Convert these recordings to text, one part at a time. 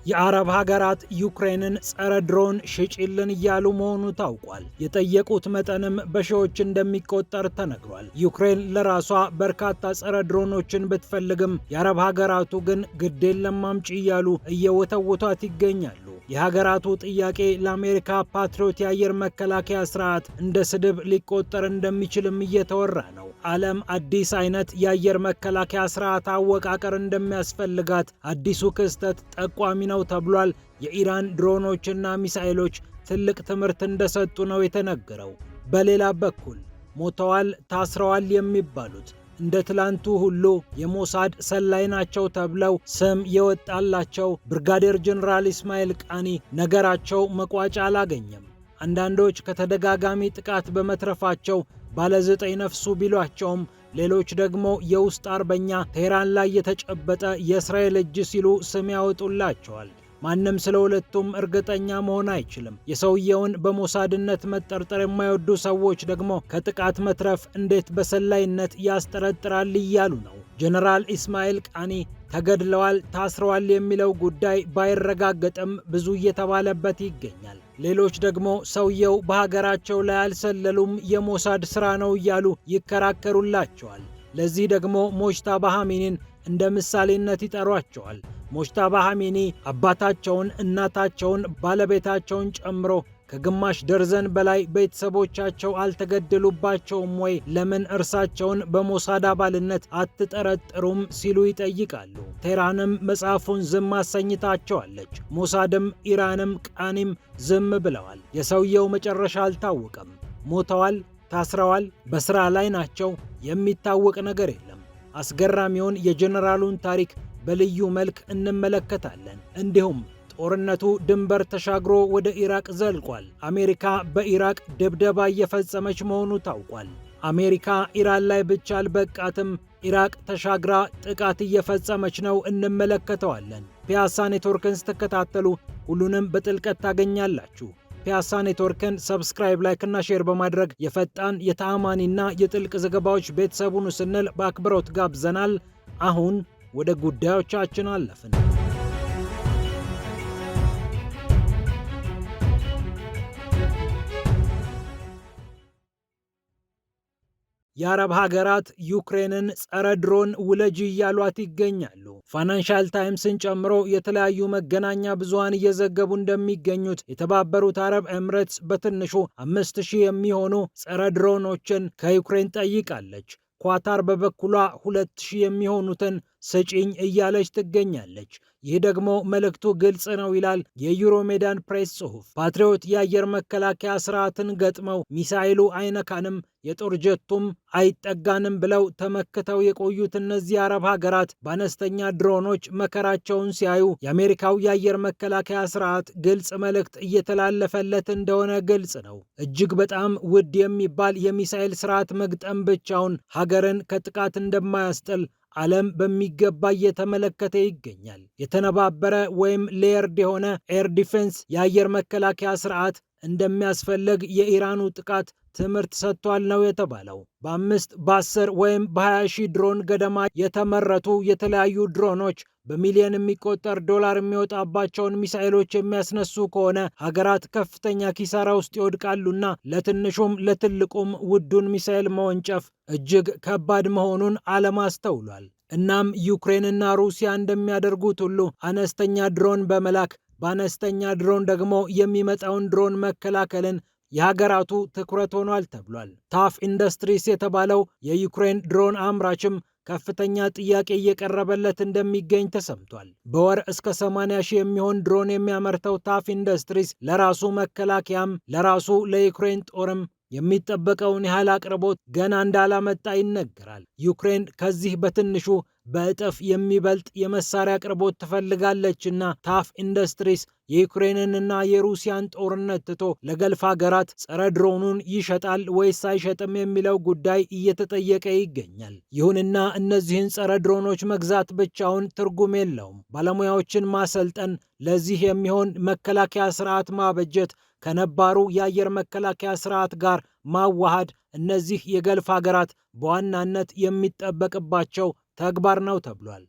የአረብ ሀገራት ዩክሬንን ጸረ ድሮን ሽጪልን እያሉ መሆኑ ታውቋል። የጠየቁት መጠንም በሺዎች እንደሚቆጠር ተነግሯል። ዩክሬን ለራሷ በርካታ ጸረ ድሮኖችን ብትፈልግም የአረብ ሀገራቱ ግን ግዴለም አምጪ እያሉ እየወተወቷት ይገኛሉ። የሀገራቱ ጥያቄ ለአሜሪካ ፓትሪዮት የአየር መከላከያ ስርዓት እንደ ስድብ ሊቆጠር እንደሚችልም እየተወራ ነው። ዓለም አዲስ አይነት የአየር መከላከያ ስርዓት አወቃቀር እንደሚያስፈልጋት አዲሱ ክስተት ጠቋሚ ነው ተብሏል። የኢራን ድሮኖችና ሚሳኤሎች ትልቅ ትምህርት እንደሰጡ ነው የተነገረው። በሌላ በኩል ሞተዋል፣ ታስረዋል የሚባሉት እንደ ትላንቱ ሁሉ የሞሳድ ሰላይ ናቸው ተብለው ስም የወጣላቸው ብርጋዴር ጀነራል ኢስማኤል ቃኒ ነገራቸው መቋጫ አላገኘም። አንዳንዶች ከተደጋጋሚ ጥቃት በመትረፋቸው ባለዘጠኝ ነፍሱ ቢሏቸውም፣ ሌሎች ደግሞ የውስጥ አርበኛ ቴህራን ላይ የተጨበጠ የእስራኤል እጅ ሲሉ ስም ያወጡላቸዋል። ማንም ስለ ሁለቱም እርግጠኛ መሆን አይችልም። የሰውየውን በሞሳድነት መጠርጠር የማይወዱ ሰዎች ደግሞ ከጥቃት መትረፍ እንዴት በሰላይነት ያስጠረጥራል እያሉ ነው። ጀነራል ኢስማኤል ቃኒ ተገድለዋል፣ ታስረዋል የሚለው ጉዳይ ባይረጋገጥም ብዙ እየተባለበት ይገኛል። ሌሎች ደግሞ ሰውየው በሀገራቸው ላይ አልሰለሉም፣ የሞሳድ ስራ ነው እያሉ ይከራከሩላቸዋል። ለዚህ ደግሞ ሞጅታባ ኻሜኒን እንደ ምሳሌነት ይጠሯቸዋል። ሞጅታባ ኻሜኒ አባታቸውን፣ እናታቸውን፣ ባለቤታቸውን ጨምሮ ከግማሽ ደርዘን በላይ ቤተሰቦቻቸው አልተገደሉባቸውም ወይ? ለምን እርሳቸውን በሞሳድ አባልነት አትጠረጥሩም? ሲሉ ይጠይቃሉ። ቴህራንም መጽሐፉን ዝም አሰኝታቸዋለች። ሞሳድም ኢራንም ቃኒም ዝም ብለዋል። የሰውየው መጨረሻ አልታወቀም። ሞተዋል፣ ታስረዋል፣ በስራ ላይ ናቸው። የሚታወቅ ነገር የለም። አስገራሚውን የጀነራሉን ታሪክ በልዩ መልክ እንመለከታለን። እንዲሁም ጦርነቱ ድንበር ተሻግሮ ወደ ኢራቅ ዘልቋል። አሜሪካ በኢራቅ ድብደባ እየፈጸመች መሆኑ ታውቋል። አሜሪካ ኢራን ላይ ብቻ አልበቃትም፣ ኢራቅ ተሻግራ ጥቃት እየፈጸመች ነው። እንመለከተዋለን። ፒያሳ ኔትወርክን ስትከታተሉ ሁሉንም በጥልቀት ታገኛላችሁ። ፒያሳ ኔትወርክን ሰብስክራይብ፣ ላይክ እና ሼር በማድረግ የፈጣን የተአማኒና የጥልቅ ዘገባዎች ቤተሰቡን ስንል በአክብሮት ጋብዘናል። አሁን ወደ ጉዳዮቻችን አለፍን። የአረብ ሀገራት ዩክሬንን ጸረ ድሮን ውለጅ እያሏት ይገኛሉ። ፋይናንሻል ታይምስን ጨምሮ የተለያዩ መገናኛ ብዙሃን እየዘገቡ እንደሚገኙት የተባበሩት አረብ ኤምሬትስ በትንሹ 5000 የሚሆኑ ጸረ ድሮኖችን ከዩክሬን ጠይቃለች። ኳታር በበኩሏ 2000 የሚሆኑትን ስጪኝ እያለች ትገኛለች። ይህ ደግሞ መልእክቱ ግልጽ ነው ይላል የዩሮሜዳን ፕሬስ ጽሑፍ። ፓትሪዮት የአየር መከላከያ ስርዓትን ገጥመው ሚሳኤሉ አይነካንም፣ የጦር ጀቱም አይጠጋንም ብለው ተመክተው የቆዩት እነዚህ አረብ ሀገራት በአነስተኛ ድሮኖች መከራቸውን ሲያዩ የአሜሪካው የአየር መከላከያ ስርዓት ግልጽ መልእክት እየተላለፈለት እንደሆነ ግልጽ ነው። እጅግ በጣም ውድ የሚባል የሚሳኤል ስርዓት መግጠም ብቻውን ሀገርን ከጥቃት እንደማያስጥል ዓለም በሚገባ እየተመለከተ ይገኛል። የተነባበረ ወይም ሌየርድ የሆነ ኤር ዲፌንስ የአየር መከላከያ ስርዓት እንደሚያስፈልግ የኢራኑ ጥቃት ትምህርት ሰጥቷል ነው የተባለው። በ5 በ10 ወይም በ20 ሺህ ድሮን ገደማ የተመረቱ የተለያዩ ድሮኖች በሚሊዮን የሚቆጠር ዶላር የሚወጣባቸውን ሚሳኤሎች የሚያስነሱ ከሆነ ሀገራት ከፍተኛ ኪሳራ ውስጥ ይወድቃሉና ለትንሹም ለትልቁም ውዱን ሚሳኤል መወንጨፍ እጅግ ከባድ መሆኑን ዓለም አስተውሏል። እናም ዩክሬንና ሩሲያ እንደሚያደርጉት ሁሉ አነስተኛ ድሮን በመላክ በአነስተኛ ድሮን ደግሞ የሚመጣውን ድሮን መከላከልን የሀገራቱ ትኩረት ሆኗል ተብሏል። ታፍ ኢንዱስትሪስ የተባለው የዩክሬን ድሮን አምራችም ከፍተኛ ጥያቄ እየቀረበለት እንደሚገኝ ተሰምቷል። በወር እስከ 80 ሺህ የሚሆን ድሮን የሚያመርተው ታፍ ኢንዱስትሪስ ለራሱ መከላከያም ለራሱ ለዩክሬን ጦርም የሚጠበቀውን ያህል አቅርቦት ገና እንዳላመጣ ይነገራል። ዩክሬን ከዚህ በትንሹ በእጥፍ የሚበልጥ የመሳሪያ አቅርቦት ትፈልጋለችና ታፍ ኢንዱስትሪስ የዩክሬንንና የሩሲያን ጦርነት ትቶ ለገልፍ ሀገራት ጸረ ድሮኑን ይሸጣል ወይስ አይሸጥም የሚለው ጉዳይ እየተጠየቀ ይገኛል። ይሁንና እነዚህን ጸረ ድሮኖች መግዛት ብቻውን ትርጉም የለውም። ባለሙያዎችን ማሰልጠን፣ ለዚህ የሚሆን መከላከያ ስርዓት ማበጀት፣ ከነባሩ የአየር መከላከያ ስርዓት ጋር ማዋሃድ እነዚህ የገልፍ ሀገራት በዋናነት የሚጠበቅባቸው ተግባር ነው ተብሏል።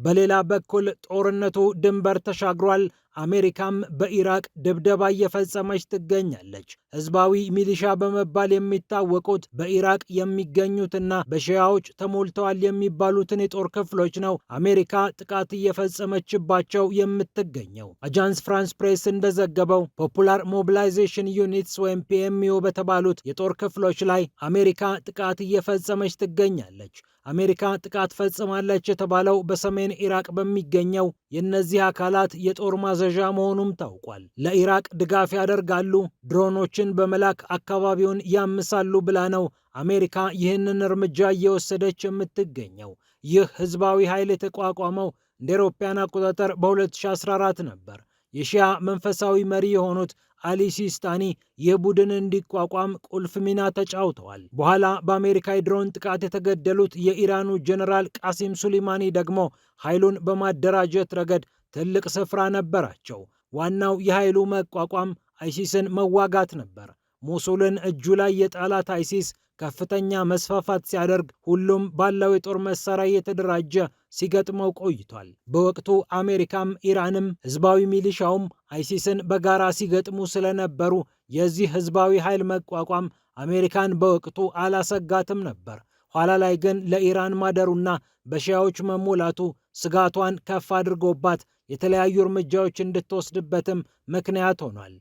በሌላ በኩል ጦርነቱ ድንበር ተሻግሯል። አሜሪካም በኢራቅ ድብደባ እየፈጸመች ትገኛለች። ህዝባዊ ሚሊሻ በመባል የሚታወቁት በኢራቅ የሚገኙትና በሺያዎች ተሞልተዋል የሚባሉትን የጦር ክፍሎች ነው አሜሪካ ጥቃት እየፈጸመችባቸው የምትገኘው። አጃንስ ፍራንስ ፕሬስ እንደዘገበው ፖፑላር ሞቢላይዜሽን ዩኒትስ ወይም ፒኤምዩ በተባሉት የጦር ክፍሎች ላይ አሜሪካ ጥቃት እየፈጸመች ትገኛለች። አሜሪካ ጥቃት ፈጽማለች የተባለው በሰሜን ኢራቅ በሚገኘው የእነዚህ አካላት የጦር ማዘዣ መሆኑም ታውቋል። ለኢራቅ ድጋፍ ያደርጋሉ፣ ድሮኖችን በመላክ አካባቢውን ያምሳሉ ብላ ነው አሜሪካ ይህንን እርምጃ እየወሰደች የምትገኘው። ይህ ህዝባዊ ኃይል የተቋቋመው እንደ አውሮፓውያን አቆጣጠር በ2014 ነበር። የሺያ መንፈሳዊ መሪ የሆኑት አሊ ሲስታኒ ይህ ቡድን እንዲቋቋም ቁልፍ ሚና ተጫውተዋል። በኋላ በአሜሪካ የድሮን ጥቃት የተገደሉት የኢራኑ ጀነራል ቃሲም ሱሌማኒ ደግሞ ኃይሉን በማደራጀት ረገድ ትልቅ ስፍራ ነበራቸው። ዋናው የኃይሉ መቋቋም አይሲስን መዋጋት ነበር። ሞሱልን እጁ ላይ የጣላት አይሲስ ከፍተኛ መስፋፋት ሲያደርግ ሁሉም ባለው የጦር መሳሪያ የተደራጀ ሲገጥመው ቆይቷል። በወቅቱ አሜሪካም ኢራንም ህዝባዊ ሚሊሻውም አይሲስን በጋራ ሲገጥሙ ስለነበሩ የዚህ ህዝባዊ ኃይል መቋቋም አሜሪካን በወቅቱ አላሰጋትም ነበር። ኋላ ላይ ግን ለኢራን ማደሩና በሺያዎች መሞላቱ ስጋቷን ከፍ አድርጎባት የተለያዩ እርምጃዎች እንድትወስድበትም ምክንያት ሆኗል።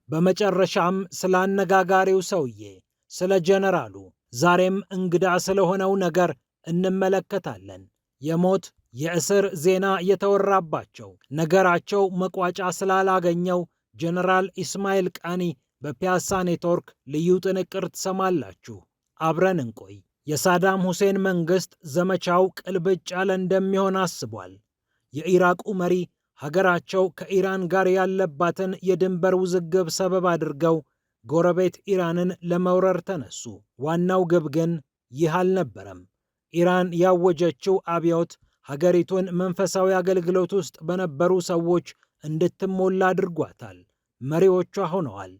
በመጨረሻም ስለ አነጋጋሪው ሰውዬ ስለ ጀነራሉ ዛሬም እንግዳ ስለሆነው ነገር እንመለከታለን። የሞት የእስር ዜና የተወራባቸው ነገራቸው መቋጫ ስላላገኘው ጀነራል ኢስማኤል ቃኒ በፒያሳ ኔትወርክ ልዩ ጥንቅር ትሰማላችሁ። አብረን እንቆይ። የሳዳም ሁሴን መንግስት ዘመቻው ቅልብጭ ያለ እንደሚሆን አስቧል። የኢራቁ መሪ ሀገራቸው ከኢራን ጋር ያለባትን የድንበር ውዝግብ ሰበብ አድርገው ጎረቤት ኢራንን ለመውረር ተነሱ። ዋናው ግብ ግን ይህ አልነበረም። ኢራን ያወጀችው አብዮት ሀገሪቱን መንፈሳዊ አገልግሎት ውስጥ በነበሩ ሰዎች እንድትሞላ አድርጓታል። መሪዎቿ ሆነዋል።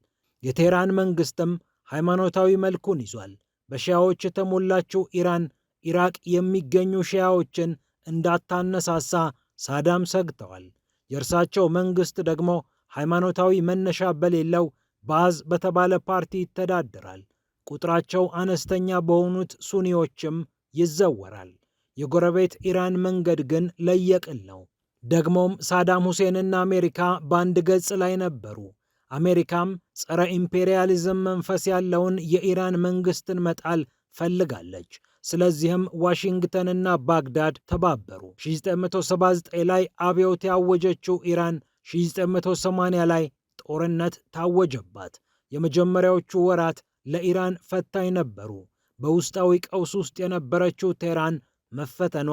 የቴህራን መንግስትም ሃይማኖታዊ መልኩን ይዟል። በሺያዎች የተሞላችው ኢራን ኢራቅ የሚገኙ ሺያዎችን እንዳታነሳሳ ሳዳም ሰግተዋል። የእርሳቸው መንግስት ደግሞ ሃይማኖታዊ መነሻ በሌለው ባዝ በተባለ ፓርቲ ይተዳደራል። ቁጥራቸው አነስተኛ በሆኑት ሱኒዎችም ይዘወራል። የጎረቤት ኢራን መንገድ ግን ለየቅል ነው። ደግሞም ሳዳም ሁሴንና አሜሪካ በአንድ ገጽ ላይ ነበሩ። አሜሪካም ጸረ ኢምፔሪያሊዝም መንፈስ ያለውን የኢራን መንግስትን መጣል ፈልጋለች። ስለዚህም ዋሽንግተንና ባግዳድ ተባበሩ። 1979 ላይ አብዮት ያወጀችው ኢራን 1980 ላይ ጦርነት ታወጀባት። የመጀመሪያዎቹ ወራት ለኢራን ፈታኝ ነበሩ። በውስጣዊ ቀውስ ውስጥ የነበረችው ቴህራን መፈተኗ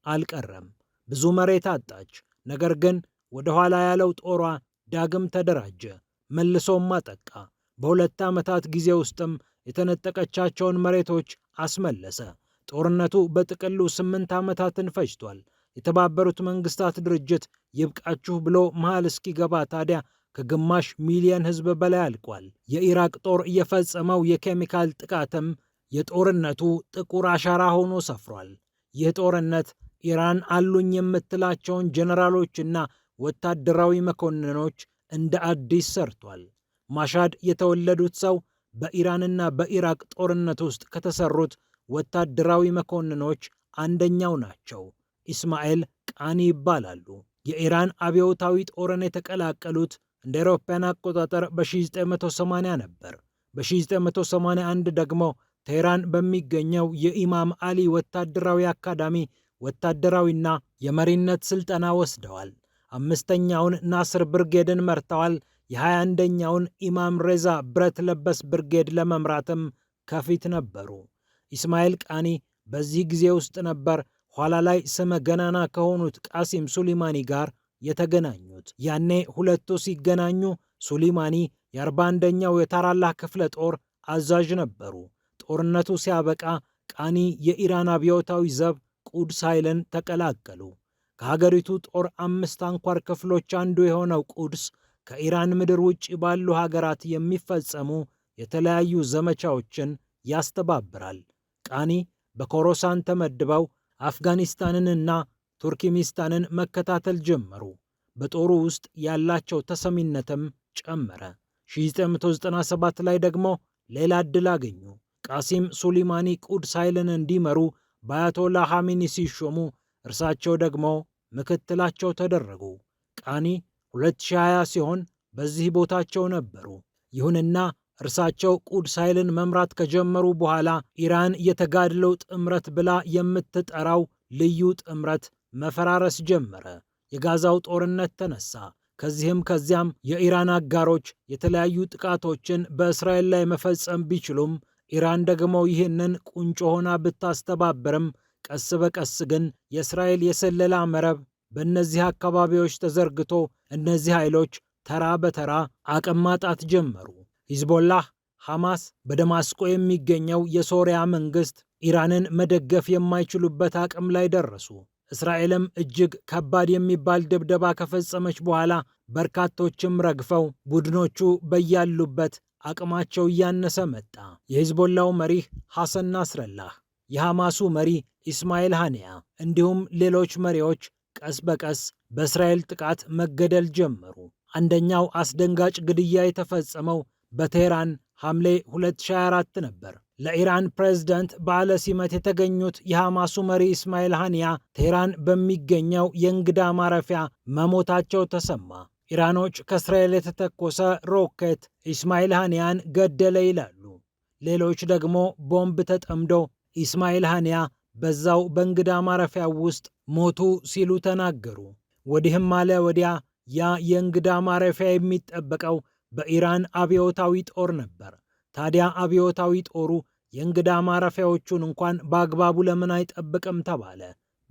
አልቀረም። ብዙ መሬት አጣች። ነገር ግን ወደ ኋላ ያለው ጦሯ ዳግም ተደራጀ፣ መልሶም አጠቃ። በሁለት ዓመታት ጊዜ ውስጥም የተነጠቀቻቸውን መሬቶች አስመለሰ። ጦርነቱ በጥቅሉ 8 ዓመታትን ፈጅቷል። የተባበሩት መንግስታት ድርጅት ይብቃችሁ ብሎ መሃል እስኪገባ ታዲያ ከግማሽ ሚሊዮን ህዝብ በላይ አልቋል። የኢራቅ ጦር የፈጸመው የኬሚካል ጥቃትም የጦርነቱ ጥቁር አሻራ ሆኖ ሰፍሯል። ይህ ጦርነት ኢራን አሉኝ የምትላቸውን ጀነራሎችና ወታደራዊ መኮንኖች እንደ አዲስ ሰርቷል። ማሻድ የተወለዱት ሰው በኢራንና በኢራቅ ጦርነት ውስጥ ከተሰሩት ወታደራዊ መኮንኖች አንደኛው ናቸው። ኢስማኤል ቃኒ ይባላሉ። የኢራን አብዮታዊ ጦርን የተቀላቀሉት እንደ አውሮፓውያን አቆጣጠር በ1980 ነበር። በ1981 ደግሞ ቴህራን በሚገኘው የኢማም አሊ ወታደራዊ አካዳሚ ወታደራዊና የመሪነት ስልጠና ወስደዋል። 5ኛውን ናስር ብርጌድን መርተዋል። የ21ኛውን ኢማም ሬዛ ብረት ለበስ ብርጌድ ለመምራትም ከፊት ነበሩ። ኢስማኤል ቃኒ በዚህ ጊዜ ውስጥ ነበር ኋላ ላይ ስመ ገናና ከሆኑት ቃሲም ሱሌማኒ ጋር የተገናኙት። ያኔ ሁለቱ ሲገናኙ ሱሌማኒ የ41ኛው የታራላህ ክፍለ ጦር አዛዥ ነበሩ። ጦርነቱ ሲያበቃ ቃኒ የኢራን አብዮታዊ ዘብ ቁድስ ኃይልን ተቀላቀሉ። ከሀገሪቱ ጦር 5 አንኳር ክፍሎች አንዱ የሆነው ቁድስ ከኢራን ምድር ውጭ ባሉ ሀገራት የሚፈጸሙ የተለያዩ ዘመቻዎችን ያስተባብራል። ቃኒ በኮራሳን ተመድበው አፍጋኒስታንንና ቱርክሚስታንን መከታተል ጀመሩ። በጦሩ ውስጥ ያላቸው ተሰሚነትም ጨመረ። 1997 ላይ ደግሞ ሌላ ዕድል አገኙ። ቃሲም ሱሊማኒ ቁድስ ኃይልን እንዲመሩ በአያቶላ ሐሚኒ ሲሾሙ፣ እርሳቸው ደግሞ ምክትላቸው ተደረጉ። ቃኒ 2020 ሲሆን በዚህ ቦታቸው ነበሩ። ይሁንና እርሳቸው ቁድስ ኃይልን መምራት ከጀመሩ በኋላ ኢራን የተጋድለው ጥምረት ብላ የምትጠራው ልዩ ጥምረት መፈራረስ ጀመረ። የጋዛው ጦርነት ተነሳ። ከዚህም ከዚያም የኢራን አጋሮች የተለያዩ ጥቃቶችን በእስራኤል ላይ መፈጸም ቢችሉም ኢራን ደግሞ ይህንን ቁንጮ ሆና ብታስተባብርም ቀስ በቀስ ግን የእስራኤል የስለላ መረብ በእነዚህ አካባቢዎች ተዘርግቶ እነዚህ ኃይሎች ተራ በተራ አቅም ማጣት ጀመሩ። ሂዝቦላህ፣ ሐማስ፣ በደማስቆ የሚገኘው የሶሪያ መንግስት ኢራንን መደገፍ የማይችሉበት አቅም ላይ ደረሱ። እስራኤልም እጅግ ከባድ የሚባል ድብደባ ከፈጸመች በኋላ በርካቶችም ረግፈው ቡድኖቹ በያሉበት አቅማቸው እያነሰ መጣ። የሂዝቦላው መሪ ሐሰን ናስረላህ፣ የሐማሱ መሪ ኢስማኤል ሃኒያ እንዲሁም ሌሎች መሪዎች ቀስ በቀስ በእስራኤል ጥቃት መገደል ጀመሩ። አንደኛው አስደንጋጭ ግድያ የተፈጸመው በቴህራን ሐምሌ 2024 ነበር። ለኢራን ፕሬዝዳንት በዓለ ሲመት የተገኙት የሐማሱ መሪ ኢስማኤል ሃኒያ ቴህራን በሚገኘው የእንግዳ ማረፊያ መሞታቸው ተሰማ። ኢራኖች ከእስራኤል የተተኮሰ ሮኬት ኢስማኤል ሃኒያን ገደለ ይላሉ። ሌሎች ደግሞ ቦምብ ተጠምዶ ኢስማኤል ሃኒያ በዛው በእንግዳ ማረፊያ ውስጥ ሞቱ ሲሉ ተናገሩ። ወዲህም አለ ወዲያ ያ የእንግዳ ማረፊያ የሚጠበቀው በኢራን አብዮታዊ ጦር ነበር። ታዲያ አብዮታዊ ጦሩ የእንግዳ ማረፊያዎቹን እንኳን በአግባቡ ለምን አይጠብቅም ተባለ።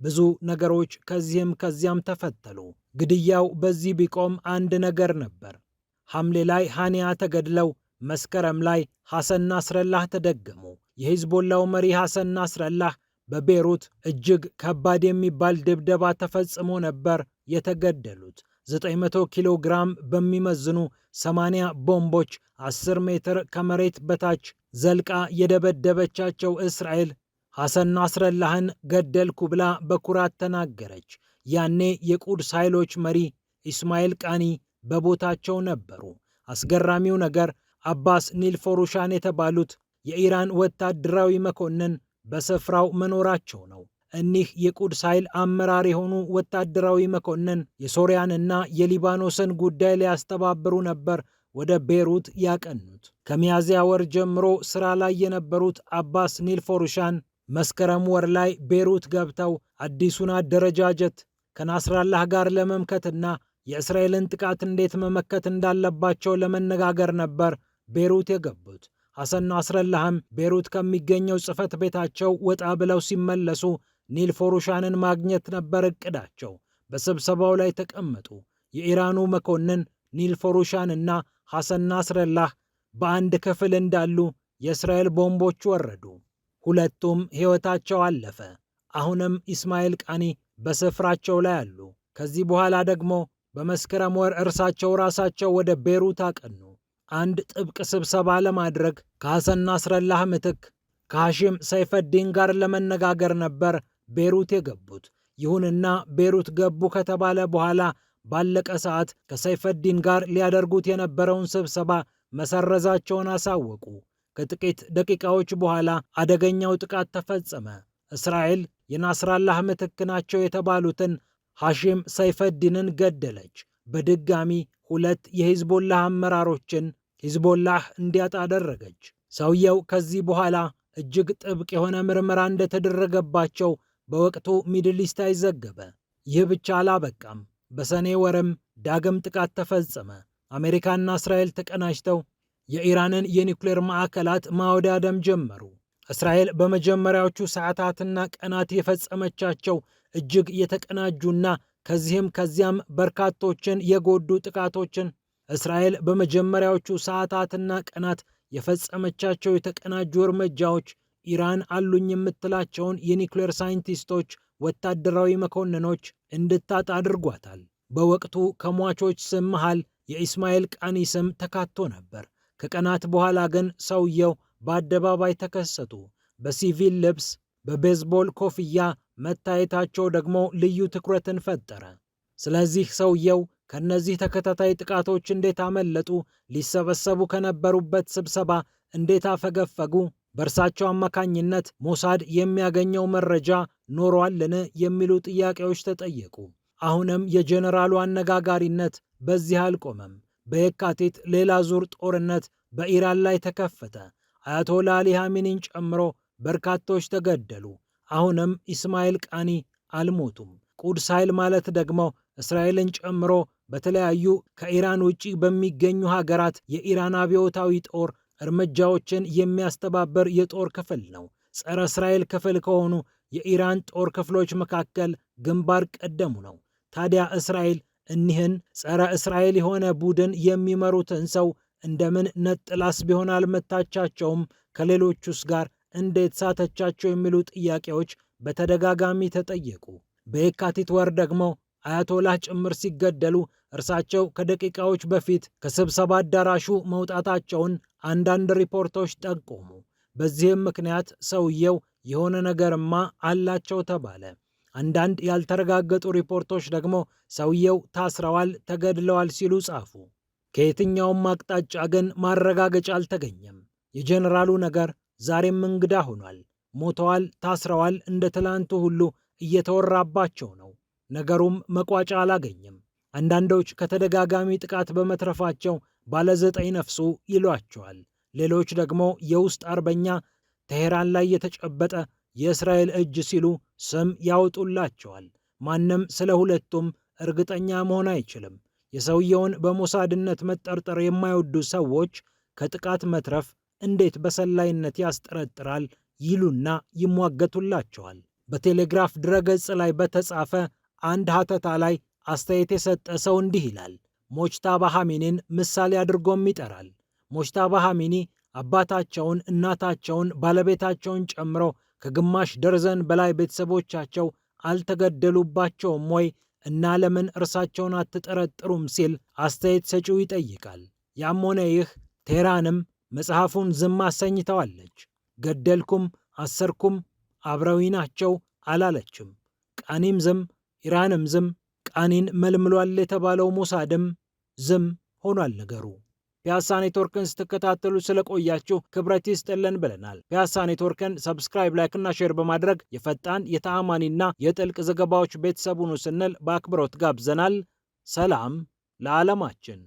ብዙ ነገሮች ከዚህም ከዚያም ተፈተሉ። ግድያው በዚህ ቢቆም አንድ ነገር ነበር። ሐምሌ ላይ ሃኒያ ተገድለው መስከረም ላይ ሐሰን ናስረላህ ተደገሙ። የሂዝቦላው መሪ ሐሰን ናስረላህ በቤሩት እጅግ ከባድ የሚባል ድብደባ ተፈጽሞ ነበር የተገደሉት። 900 ኪሎ ግራም በሚመዝኑ 80 ቦምቦች 10 ሜትር ከመሬት በታች ዘልቃ የደበደበቻቸው እስራኤል ሐሰን ናስረላህን ገደልኩ ብላ በኩራት ተናገረች። ያኔ የቁድስ ኃይሎች መሪ ኢስማኤል ቃኒ በቦታቸው ነበሩ። አስገራሚው ነገር አባስ ኒልፎሩሻን የተባሉት የኢራን ወታደራዊ መኮንን በስፍራው መኖራቸው ነው። እኒህ የቁድስ ኃይል አመራር የሆኑ ወታደራዊ መኮንን የሶሪያንና የሊባኖስን ጉዳይ ሊያስተባብሩ ነበር ወደ ቤሩት ያቀኑት። ከሚያዝያ ወር ጀምሮ ስራ ላይ የነበሩት አባስ ኒልፎሩሻን መስከረም ወር ላይ ቤሩት ገብተው አዲሱን አደረጃጀት ከናስራላህ ጋር ለመምከትና የእስራኤልን ጥቃት እንዴት መመከት እንዳለባቸው ለመነጋገር ነበር ቤሩት የገቡት። ሐሰን ናስረላህም ቤሩት ከሚገኘው ጽሕፈት ቤታቸው ወጣ ብለው ሲመለሱ ኒልፎሩሻንን ማግኘት ነበር እቅዳቸው። በስብሰባው ላይ ተቀመጡ። የኢራኑ መኮንን ኒልፎሩሻንና ሐሰን ናስረላህ በአንድ ክፍል እንዳሉ የእስራኤል ቦምቦች ወረዱ። ሁለቱም ሕይወታቸው አለፈ። አሁንም ኢስማኤል ቃኒ በስፍራቸው ላይ አሉ። ከዚህ በኋላ ደግሞ በመስከረም ወር እርሳቸው ራሳቸው ወደ ቤሩት አቀኑ። አንድ ጥብቅ ስብሰባ ለማድረግ ከሐሰን ናስረላህ ምትክ ከሐሺም ሰይፈዲን ጋር ለመነጋገር ነበር ቤሩት የገቡት። ይሁንና ቤሩት ገቡ ከተባለ በኋላ ባለቀ ሰዓት ከሰይፈዲን ጋር ሊያደርጉት የነበረውን ስብሰባ መሰረዛቸውን አሳወቁ። ከጥቂት ደቂቃዎች በኋላ አደገኛው ጥቃት ተፈጸመ። እስራኤል የናስራላህ ምትክ ናቸው የተባሉትን ሐሺም ሰይፈዲንን ገደለች። በድጋሚ ሁለት የሂዝቦላህ አመራሮችን ሂዝቦላህ እንዲያጣ አደረገች። ሰውየው ከዚህ በኋላ እጅግ ጥብቅ የሆነ ምርመራ እንደተደረገባቸው በወቅቱ ሚድል ኢስት ዘገበ። ይህ ብቻ አላበቃም። በሰኔ ወርም ዳግም ጥቃት ተፈጸመ። አሜሪካና እስራኤል ተቀናጅተው የኢራንን የኒውክሌር ማዕከላት ማውደም ጀመሩ። እስራኤል በመጀመሪያዎቹ ሰዓታትና ቀናት የፈጸመቻቸው እጅግ የተቀናጁና ከዚህም ከዚያም በርካቶችን የጎዱ ጥቃቶችን እስራኤል በመጀመሪያዎቹ ሰዓታትና ቀናት የፈጸመቻቸው የተቀናጁ እርምጃዎች ኢራን አሉኝ የምትላቸውን የኒውክሌር ሳይንቲስቶች፣ ወታደራዊ መኮንኖች እንድታጣ አድርጓታል። በወቅቱ ከሟቾች ስም መሃል የኢስማኤል ቃኒ ስም ተካቶ ነበር። ከቀናት በኋላ ግን ሰውየው በአደባባይ ተከሰቱ። በሲቪል ልብስ በቤዝቦል ኮፍያ መታየታቸው ደግሞ ልዩ ትኩረትን ፈጠረ። ስለዚህ ሰውየው ከነዚህ ተከታታይ ጥቃቶች እንዴት አመለጡ? ሊሰበሰቡ ከነበሩበት ስብሰባ እንዴት አፈገፈጉ? በእርሳቸው አማካኝነት ሞሳድ የሚያገኘው መረጃ ኖሯልን? የሚሉ ጥያቄዎች ተጠየቁ። አሁንም የጀነራሉ አነጋጋሪነት በዚህ አልቆመም። በየካቲት ሌላ ዙር ጦርነት በኢራን ላይ ተከፈተ። አያቶላ አሊ ኻሜኒን ጨምሮ በርካቶች ተገደሉ። አሁንም ኢስማኤል ቃኒ አልሞቱም። ቁድስ ኃይል ማለት ደግሞ እስራኤልን ጨምሮ በተለያዩ ከኢራን ውጪ በሚገኙ ሀገራት የኢራን አብዮታዊ ጦር እርምጃዎችን የሚያስተባበር የጦር ክፍል ነው። ጸረ እስራኤል ክፍል ከሆኑ የኢራን ጦር ክፍሎች መካከል ግንባር ቀደሙ ነው። ታዲያ እስራኤል እኒህን ጸረ እስራኤል የሆነ ቡድን የሚመሩትን ሰው እንደምን ነጥላስ ቢሆን አልመታቻቸውም? ከሌሎቹስ ጋር እንዴት ሳተቻቸው? የሚሉ ጥያቄዎች በተደጋጋሚ ተጠየቁ። በየካቲት ወር ደግሞ አያቶላህ ጭምር ሲገደሉ እርሳቸው ከደቂቃዎች በፊት ከስብሰባ አዳራሹ መውጣታቸውን አንዳንድ ሪፖርቶች ጠቆሙ። በዚህም ምክንያት ሰውየው የሆነ ነገርማ አላቸው ተባለ። አንዳንድ ያልተረጋገጡ ሪፖርቶች ደግሞ ሰውየው ታስረዋል፣ ተገድለዋል ሲሉ ጻፉ። ከየትኛውም አቅጣጫ ግን ማረጋገጫ አልተገኘም። የጀነራሉ ነገር ዛሬም እንግዳ ሆኗል። ሞተዋል፣ ታስረዋል፣ እንደ ትላንቱ ሁሉ እየተወራባቸው ነው። ነገሩም መቋጫ አላገኘም። አንዳንዶች ከተደጋጋሚ ጥቃት በመትረፋቸው ባለዘጠኝ ነፍሱ ይሏቸዋል። ሌሎች ደግሞ የውስጥ አርበኛ፣ ቴሄራን ላይ የተጨበጠ የእስራኤል እጅ ሲሉ ስም ያወጡላቸዋል። ማንም ስለ ሁለቱም እርግጠኛ መሆን አይችልም። የሰውየውን በሞሳድነት መጠርጠር የማይወዱ ሰዎች ከጥቃት መትረፍ እንዴት በሰላይነት ያስጠረጥራል ይሉና ይሟገቱላቸዋል። በቴሌግራፍ ድረገጽ ላይ በተጻፈ አንድ ሀተታ ላይ አስተያየት የሰጠ ሰው እንዲህ ይላል። ሞጅታባ ኻሜኒን ምሳሌ አድርጎም ይጠራል። ሞጅታባ ኻሜኒ አባታቸውን፣ እናታቸውን፣ ባለቤታቸውን ጨምሮ ከግማሽ ደርዘን በላይ ቤተሰቦቻቸው አልተገደሉባቸውም ወይ? እና ለምን እርሳቸውን አትጠረጥሩም? ሲል አስተያየት ሰጪው ይጠይቃል። ያም ሆነ ይህ ቴህራንም መጽሐፉን ዝም አሰኝተዋለች። ገደልኩም አሰርኩም አብረዊ ናቸው አላለችም። ቃኒም ዝም፣ ኢራንም ዝም፣ ቃኒን መልምሏል የተባለው ሞሳድም ዝም ሆኗል ነገሩ። ፒያሳ ኔትወርክን ስትከታተሉ ስለቆያችሁ ክብረት ይስጥልን ብለናል። ፒያሳ ኔትወርክን ሰብስክራይብ፣ ላይክ እና ሼር በማድረግ የፈጣን የተአማኒና የጥልቅ ዘገባዎች ቤተሰቡን ስንል በአክብሮት ጋብዘናል። ሰላም ለዓለማችን።